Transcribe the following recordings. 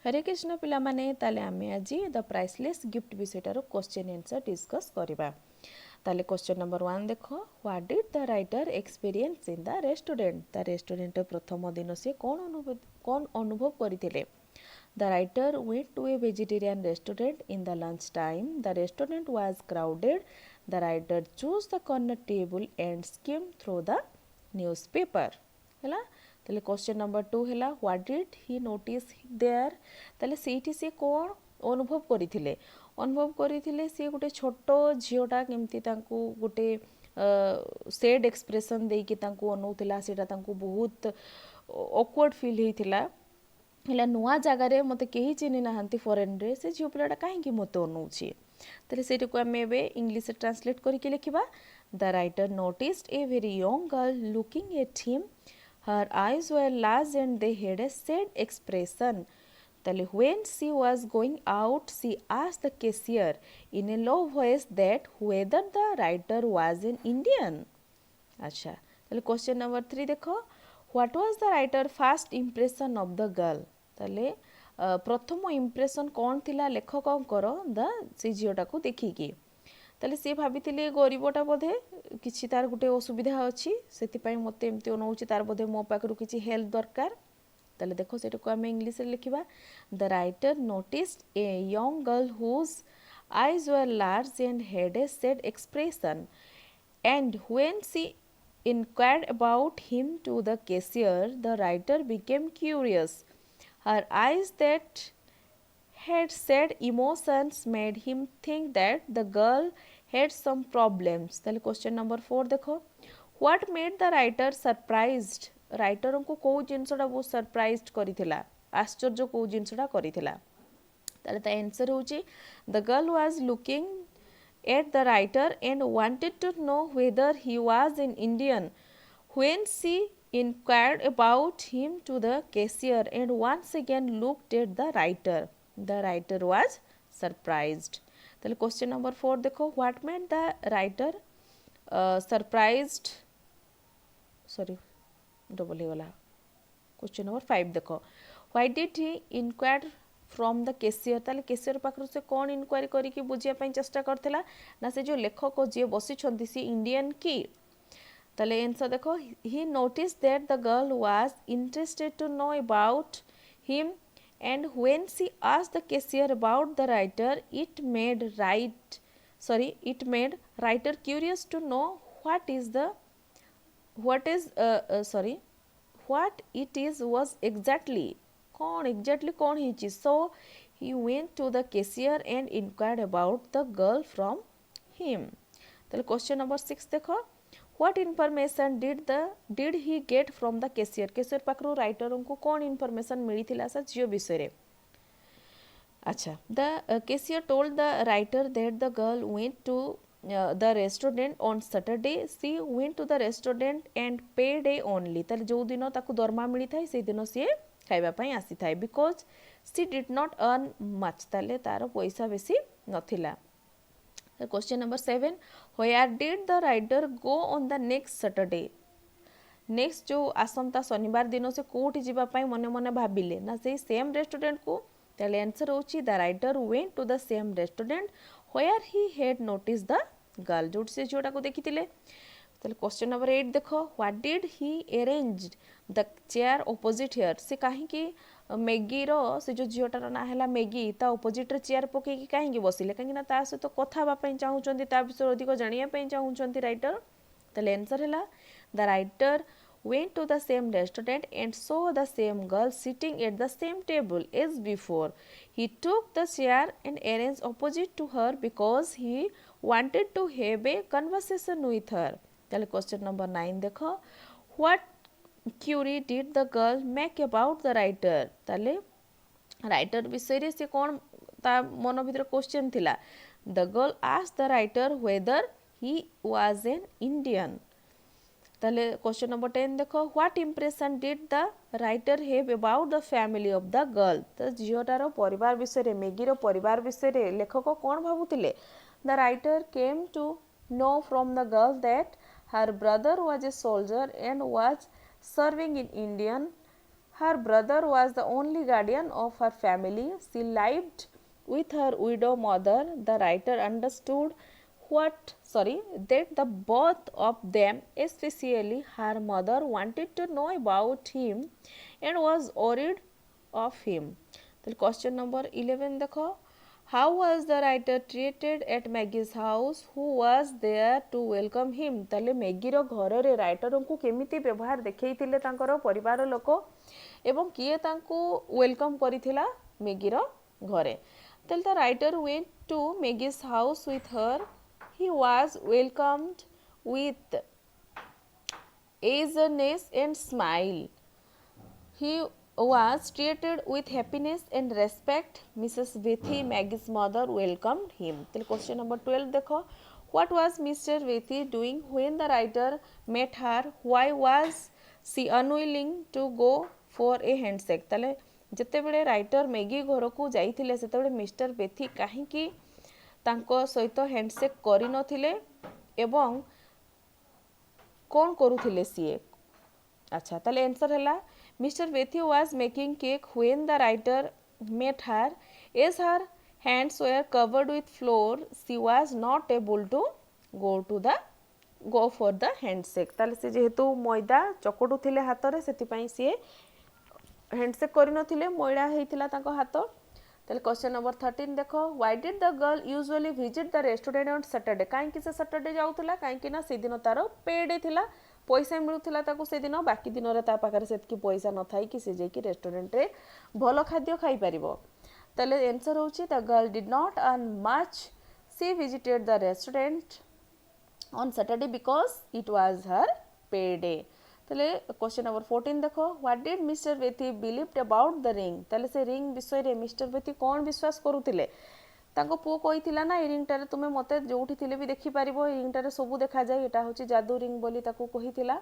हरे कृष्ण पिला माने ताले आमे आज द प्राइसलेस गिफ्ट विषयटार क्वेश्चन आंसर डिस्कस करबा। ताले क्वेश्चन नंबर 1 देखो, what did the writer experience in the restaurant. The restaurant प्रथम दिन से कौन अनुभव करथिले। The writer went to a vegetarian restaurant in the lunch time. The restaurant was crowded. The writer chose the corner table and skimmed through the newspaper. ହେଲା ତାହେଲେ question number 2 ହେଲା, what did he notice there। ତାହେଲେ ସେଇଠି ସେ କ'ଣ ଅନୁଭବ କରିଥିଲେ। ଅନୁଭବ କରିଥିଲେ ସେ ଗୋଟେ ଛୋଟ ଝିଅଟା କେମିତି ତାଙ୍କୁ ଗୋଟେ ସେଡ୍ ଏକ୍ସପ୍ରେସନ୍ ଦେଇକି ତାଙ୍କୁ ଅନଉଥିଲା। ସେଇଟା ତାଙ୍କୁ ବହୁତ ଅକ୍ୱାର୍ଡ ଫିଲ୍ ହେଇଥିଲା। ହେଲା ନୂଆ ଜାଗାରେ ମୋତେ କେହି ଚିହ୍ନି ନାହାନ୍ତି ଫରେନ୍ରେ, ସେ ଝିଅ ପିଲାଟା କାହିଁକି ମୋତେ ଅନଉଛି। ତାହେଲେ ସେଇଟାକୁ ଆମେ ଏବେ ଇଂଲିଶରେ ଟ୍ରାନ୍ସଲେଟ୍ କରିକି ଲେଖିବା। The writer noticed a very young girl looking at him. Her eyes were large and they had a sad expression. ତାହେଲେ when she was going out she asked the cashier in a low voice that whether the writer was an Indian। अच्छा ताले question number 3 देखो, what was the writer first impression of the girl. ताले प्रथम impression कौन थिला लेखकंकर the से zeta को देखिकी। ताले सी भाभी गरीबटा बोधे किसी तार गोटे असुविधा अच्छी से मत एमती अनाऊँच तार बोधे मो पाखु किसी हेल्प दरकार। ताले देखो से आम इंग्लीश लिखा। The writer noticed a young girl whose eyes were large and had a sad expression and when she inquired about him to the cashier, the writer became curious. Her eyes that had sad emotions made him think that the girl had some problems। ताले question number 4 देखो, what made the writer surprised। Writer को कौ जिनसटा बहुत surprise करिथिला, आश्चर्य कौ जिनसटा करिथिला। ताले ता answer होची the girl was looking at the writer and wanted to know whether he was an Indian. When she inquired about him to the cashier and once again looked at the writer was surprised। ताले question number 4 देखो, what made the writer surprised, sorry double हो गला। Question number 5 देखो, why did he inquire from the cashier. ताले cashier पाखर से कौन inquiry करके बुझापी चेष्टा करथिला ना से जो लेखक जी बसी सी इंडियन की। ताले आंसर देखो, he notice that the girl was interested to know about him and when she asked the cashier about the writer it made writer curious to know what it is was exactly कौन exactly कौन ही। So he went to the cashier and inquired about the girl from him. ताले question number 6 देखो, what information did he get from the cashier. Cashier पाखरु writer को कौन information मिली सा झील विषय। अच्छा the cashier told the writer that the girl went to the restaurant on Saturday. She went to the restaurant and paid a only। ताले जो दिन ताकू दरमा मिली थाए से दिन सी खाइबा पई आसी थाए because she did not earn much। ताले तार पैसा बेसी नथिला। Question number 7, where did the writer go on the next Saturday। Next जो आसंता शनिवार दिन से कोठी जीवा पई मने मने भाबिले ना से सेम रेस्टोरेंट को। ताले आंसर होची the writer went to the same restaurant where he had noticed the girl। जो से झीटा को देखी। क्वेश्चन नंबर 8 देखो, what did he arrange the chair opposite here. से कहीं मैगी से जो झीटार ना है मैगी ता ऑपोजिट चेयर पकईकि कहीं बसिले कहीं ता सहित कथा हाँपाई चाहूँगी ता विषय अधिक जानापी चाहूँगी राइटर। ताले आंसर है the writer went to the same restaurant and saw the same girl sitting at the same table as before. He took the chair and arranged opposite to her because he wanted to have a conversation with her। ताले question number 9 देखो, what query did the girl make about the writer। ताले writer विषय से कौन ता मन भीतर question थिला। the girl asked the writer whether he was an Indian। ताले क्वेश्चन नंबर 10 देखो, what impression did the writer have about the family of the girl. तो झीटार परिवार विषय मैगीर परिवार विषय लेखक कौन भावुतिले। The writer came to know from the girl that her brother was a soldier and was serving in Indian. Her brother was the only guardian of her family. She lived with her widow mother. The writer understood that the both of them, especially her mother, wanted to know about him and was worried of him. The question number 11 देखो. How was the writer treated at Maggie's house? Who was there to welcome him? ताले मैगीर घर रे writer को केमिति व्यवहार देखैथिले तांकर परिवार लोक एवं किए तांको वेलकम करिथिला मैगीर घरे. ताले the writer went to Maggie's house with her. He was welcomed with eagerness and smile. He was treated with happiness and respect. Mrs. Vithi, Maggie's mother, welcomed him. Then question number 12 देखो. What was Mr. Vithi doing when the writer met her? Why was she unwilling to go for a handshake? ताले जेतेबेले writer Maggi घर को जाइथिले सेतेबेले mister बेथी काहेकि तांको सहित handshake करि नथिले एवं कौन करुथिले सीए. अच्छा ताले आंसर हैला Mr. Vethi was making cake when the writer met her. As her hands were covered with flour, she was not able to go for the handshake. ताले से जेहेतु मैदा चकटु थिले हाथ रे सेति पई से हैंडशेक करि नथिले मैडा हेतिला तांको हाथ. ताले क्वेश्चन नंबर 13 देखो. Why did the girl usually visit the restaurant on Saturday? काहे कि से सैटरडे जाउतला काहे कि ना से दिन तारो पेडे थिला पैसा मिलूला ताको से दिन बाकी दिन रे ता पाखरे सेतकी पैसा न थाई कि से जे कि रेस्टोरेंट रे भलो खाद्य खाई परिबो. ताले आंसर होची the girl did not earn much. She visited the restaurant on Saturday because it was her payday. ताले क्वेश्चन नंबर 14 देखो. What did Mr. Vethi believed about the ring? ताले से रिंग विषय रे मिस्टर वेथी कोन विश्वास करूतिले. तांको पुओ कहिथिला ना ए रिंग टारे तुमे मते जोठी थिले भी देखि परिबो ए रिंग टारे सबु देखा जाय एटा होची जादू रिंग बोली ताको कहिथिला.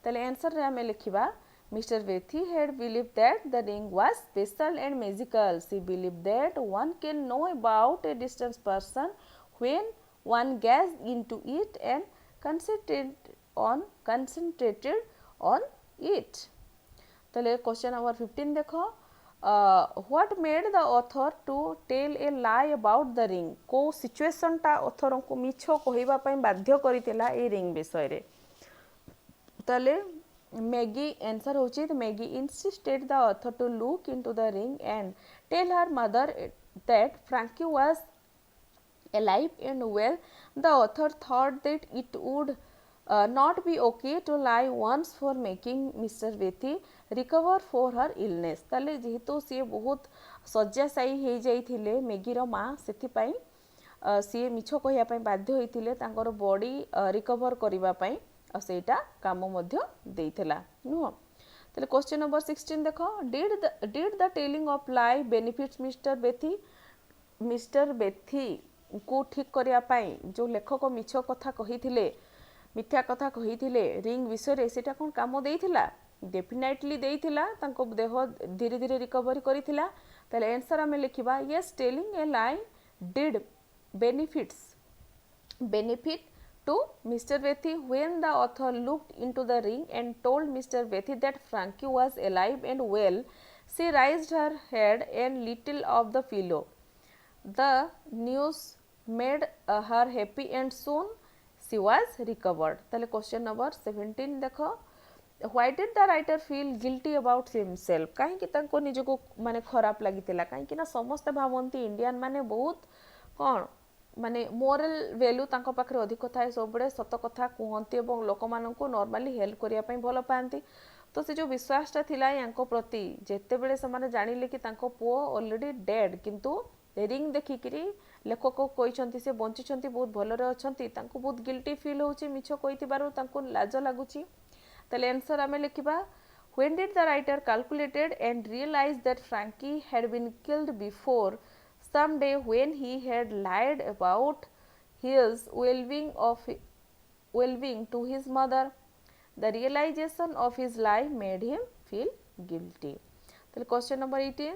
ताले आंसर रे हमें लिखिबा Mr. Vethi had believed that the ring was special and magical. She believed that one can know about a distant person when one gazed into it and concentrated on it. ताले question number 15 देखो. What made the author to tell a lie about the ring? को situation टा author को मिछो कहिबा पई बाध्य करितला a ring विषय रे. ताले मैगी आंसर होची Maggi insisted the author to look into the ring and tell her mother that Frankie was alive and well. The author thought that it would not be okay to lie once for making Mr. Vethi recover for her illness. ताले जेहेतु सी बहुत शଯ୍याशायी हो जाइथिले मैगीर माँ सेथि पई सी मिछ कहिया पई बाध्य होइथिले तांकर बॉडी रिकवर करिबा पई सेटा काम मध्य देइथिला नुह. ताले क्वेश्चन नंबर 16 देखो. Did the telling of lie benefits Mr. Vethi? Mister बेथी को ठीक करिया पई जो लेखक मिछ कथा कहिथिले मिथ्या कथा कहिथिले रिंग विषय रे सेटा कोन काम देइथिला. डेफिनेटली देइथिला तांको देह धीरे धीरे रिकवरी करिथिला. ताले आंसर हमें लिखिबा yes telling a lie did benefit to Mr. Vethi when the author looked into the ring and told Mr. Vethi that Frankie was alive and well. She raised her head and little of the pillow. The news made her happy and soon she was recovered. ताले question number 17 देखो. Why did the writer feel guilty about himself? काहे कि तांको निजको माने खराब लागितिला काहे कि ना समस्त भावंती इंडियन माने बहुत कोन माने मोरल वैल्यू तांको पाखरे अधिक थाए सबडे सत कथा कहंती एवं लोक माननको नॉर्मली हेल्प करिया पई भलो पांती. तो से जो विश्वासटा थिला यांको प्रति जेते बेले से माने जानिले कि तांको पुओ ऑलरेडी डेड किंतु रिंग देखिकी लेखक कही से बंची बहुत भलरे अच्छी बहुत गिल्टी फिल होची मिछ कहिथिबारु तांको लाज लागुची. ताले आंसर आमे लिखिबा when did the writer calculated and realized that Frankie had been killed before someday when he had lied about his well-being to his mother. The realization of his lie made him feel guilty. ताले question number 18.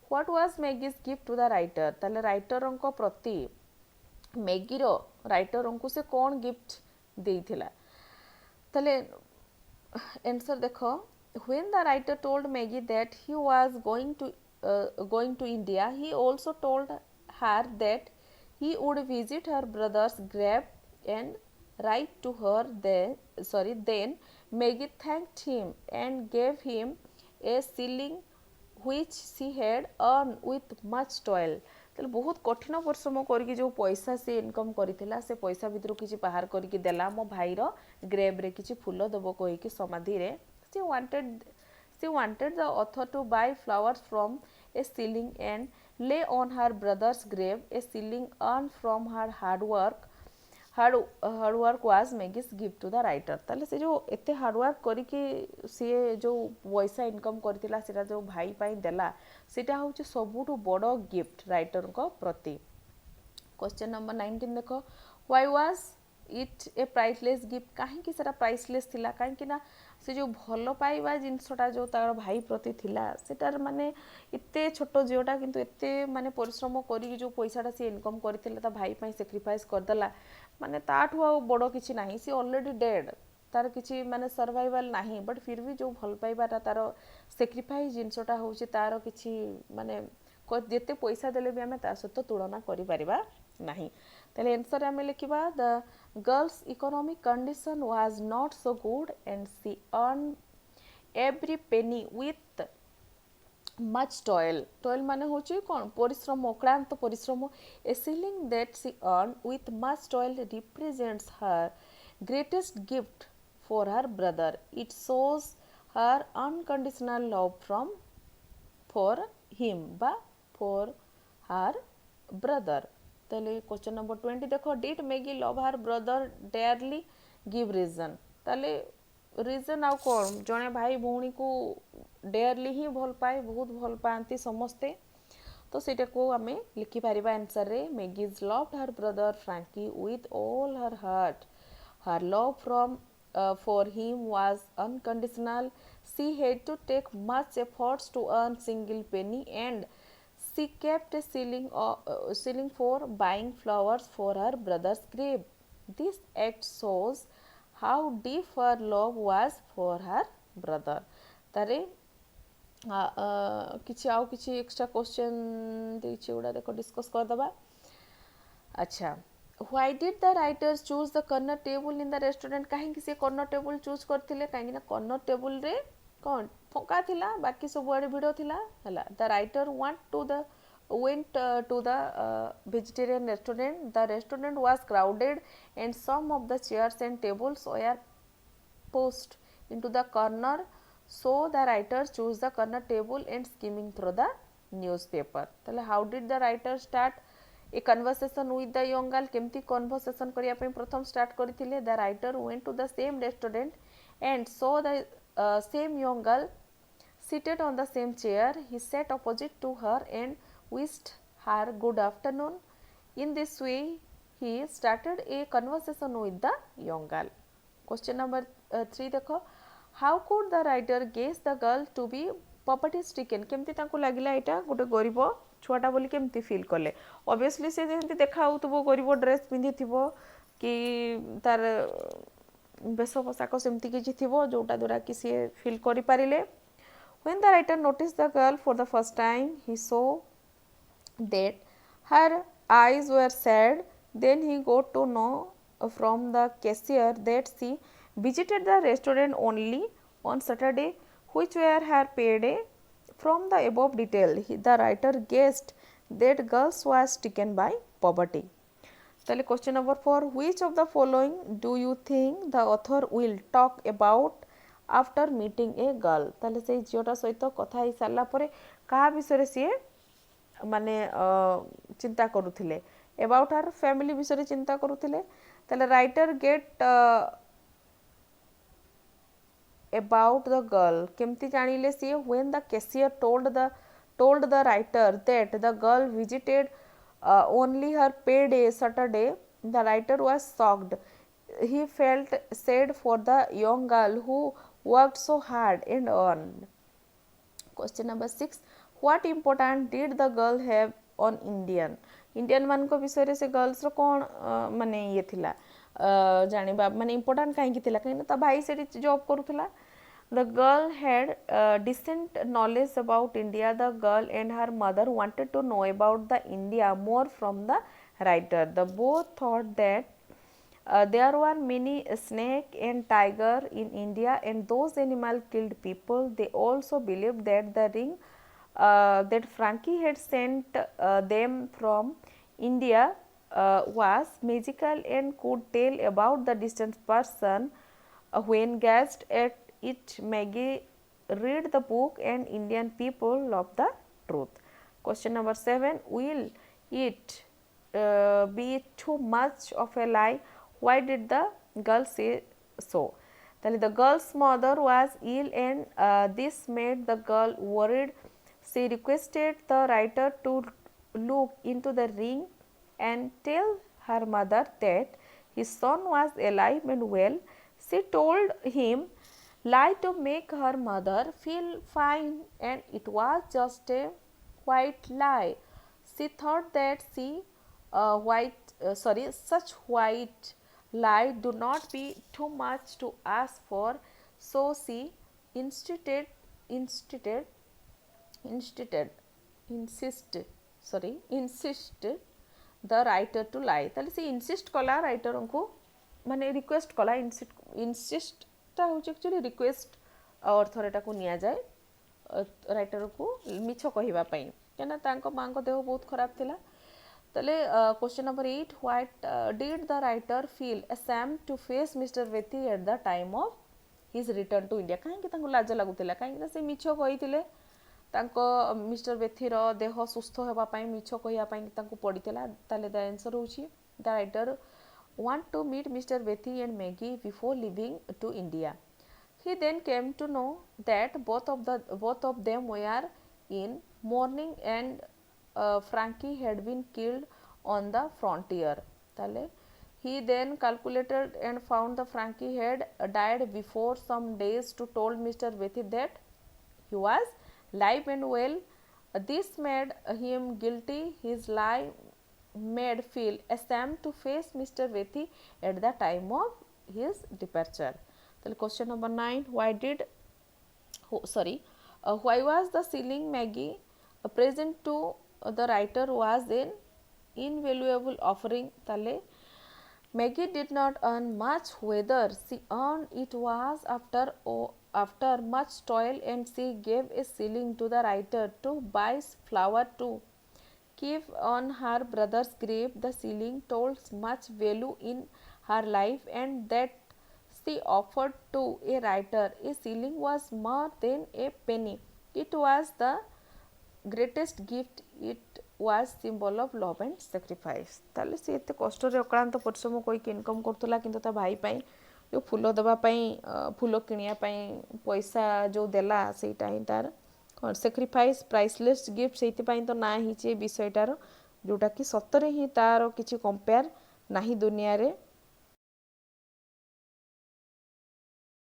What was Maggie's gift to the writer? ताले writer को प्रति मैगीर writer को से कौन gift देइथिला. ताले answer देखो when the writer told Maggie that he was going to India, he also told her that he would visit her brother's grave and write to her. Then Maggie thanked him and gave him a shilling which she had earned with much toil. ତାହେଲେ ବହୁତ କଠିନ ପରିଶ୍ରମ କରିକି ଯେଉଁ ପଇସା ସେ income କରିଥିଲା ସେ ପଇସା ଭିତରୁ କିଛି ବାହାର କରିକି ଦେଲା ମୋ ଭାଇର ଗ୍ରେଭ୍ରେ କିଛି ଫୁଲ ଦେବ କହିକି ସମାଧିରେ she wanted the author to buy flowers from a ceiling and lay on her brother's grave. A ceiling earned from her hard work was Maggie's gift to the writer. ताले से जो एते हार्डवर्क करिके सी जो पैसा इनकम करथिला सेटा जो भाई पाई देला सेटा होची सबुठु बड़ गिफ्ट राइटर को प्रति. क्वेश्चन नंबर 19 देखो, why was it A priceless gift. कहीं सेटा प्राइसलेस थिला कहीं ना से जो भल पाइबा जिनसटा जो तार भाई प्रति थिला सेटार माने एते छोट झीटा किंतु एते माने परिश्रम करी जो पैसाटा सी इनकम करथिला ता भाई पाई सैक्रिफाइस करदेला माने ताठू आ बड़ किछि नाही. सी ऑलरेडी डेड, तार किछि माने सर्वाइवल नाही, बट फिर भी जो भल पाइबाटा तार सैक्रिफाइस जिनसटा होछि तार किछि माने जेते पैसा देले भी आमे ता सहित तुलना करि परिबा नाही. ताले आंसर आमे लिखिबा the girl's economic condition was not so good and she earn every penny with much toil. Toil माने होची कोन परिश्रम, अक्लांत परिश्रम. A shilling that she earned with much toil represents her greatest gift for her brother. It shows her unconditional love for him बा for her brother. ताले question number 20 देखो, did Maggie love her brother dearly? Give reason. ताले reason आउ कौन जड़े भाई भौणी को डेयरली ही भल पाए, बहुत भल पाती समस्ते. तो सीटा को आम लिखिपर आंसर रे Maggie's loved her brother Frankie with all her heart. Her love for him was unconditional. She had to take much efforts to earn single penny and she kept a shilling for buying flowers for her brother's grave. This act shows how deep her love was for her brother. तारे किछि आउ किछि extra question देछि उडा देखो discuss कर दबा. अच्छा, why did the writers choose the corner table in the restaurant. कहीं से कॉर्नर टेबल चूज करथिले कहीं ना कॉर्नर टेबल रे कोन फंका थिला बाकी सब आडे भिडो थिला हला. The writer went to the vegetarian restaurant. The restaurant was crowded and some of the chairs and tables were pushed into the corner, so the writer chose the corner table and skimming through the newspaper. ताले how did the writer start a conversation with the young girl. केमती conversation करिया पे प्रथम start करथिले. The writer went to the same restaurant and saw the same young girl seated on the same chair. He sat opposite to her and wished her good afternoon. In this way, he started a conversation with the young girl. Question number 3 देखो, how could the writer guess the girl to be poverty stricken. केमती तांको लागिला एटा गोटे गरीब छुआटा बोली केमती feel कले. Obviously से जेमती देखा होतबो गरीब ड्रेस पिंधि थिबो कि तार बेश पोशाक सेमती किछि थिबो जोटा द्वारा कि से फील करि पारिले. When the writer noticed the girl for the first time, he saw that her eyes were sad. Then he got to know from the cashier that she visited the restaurant only on Saturday, which were her payday. From the above detail, the writer guessed that girl was stricken by poverty. Tale question number 4, which of the following do you think the author will talk about after meeting a girl. ताले से zeta सहित कथा ही सारा परे कहा विषय सी माने चिंता करुथिले अबाउट हर फैमिली विषय चिंता करुथिले. ताले writer get about the girl केमती जानिले सी when the cashier told the writer that the girl visited only her payday Saturday. The writer was shocked. He felt sad for the young girl who worked so hard and earned. Question number 6, what important did the girl have on Indian मान को विषय रे से girls रो कोन माने ये थिला जानिबा माने important काहे की थिला कहीं ता भाई से job करूथला The girl had decent knowledge about India. The girl and her mother wanted to know about the India more from the writer. The both thought that there were many snake and tiger in India and those animals killed people. They also believed that the ring that Frankie had sent them from India was magical and could tell about the distant person. When gazed at it, Maggie read the book and Indian people love the truth. Question number 7. Will it be too much of a lie? Why did the girl say so? The girl's mother was ill and this made the girl worried. She requested the writer to look into the ring and tell her mother that his son was alive and well. She told him lie to make her mother feel fine, and it was just a white lie. She thought that such white lie do not be too much to ask for, so she insisted insisted insist the writer to lie. ताले से insist कला writer को माने request कला insist टा हो actually request अर्थरे टा को निया जाए writer को मिछ कहिबा पई केना तांको मां को देह बहुत खराब थिला. ताले question number 8. What did the writer feel ashamed to face Mr. Vethi at the time of his return to India? काहे कि तांको लाज लागुतिला काहे कि से मिछ कहितिले तांको मिस्टर बेथीर देह सुस्थ होगा पाई मिछ कहिया पाई तांको पड़ीला. ताले द आंसर होची the writer want to meet Mr. Vethi and Maggie before leaving to India. He then came to know that both of them were in mourning and Frankie had been killed on the frontier. Tale he then calculated and found the Frankie had died before some days to told Mr. Vethi that he was live and well. This made him guilty. His lie made feel ashamed to face Mr. Vethi at the time of his departure. Then question number 9. Why was the ceiling Maggie present to the writer was an invaluable offering. Tale Maggie did not earn much, whether she earned it was after much toil, and she gave a shilling to the writer to buy flour to keep on her brother's grave. The shilling told much value in her life, and that she offered to a writer. A shilling was more than a penny. It was the greatest gift. It was symbol of love and sacrifice. ताले से एते कष्ट रे अक्लांत परिश्रम कोई income Kartala किंतु ता भाई पई जो फूल देबा पई फूल किनिया पई पैसा जो देला सेटा ही तार sacrifice priceless gift सेति पई तो ना ही जे विषयटार जोटा कि सतरे ही तार किछि कंपेयर नाही दुनिया रे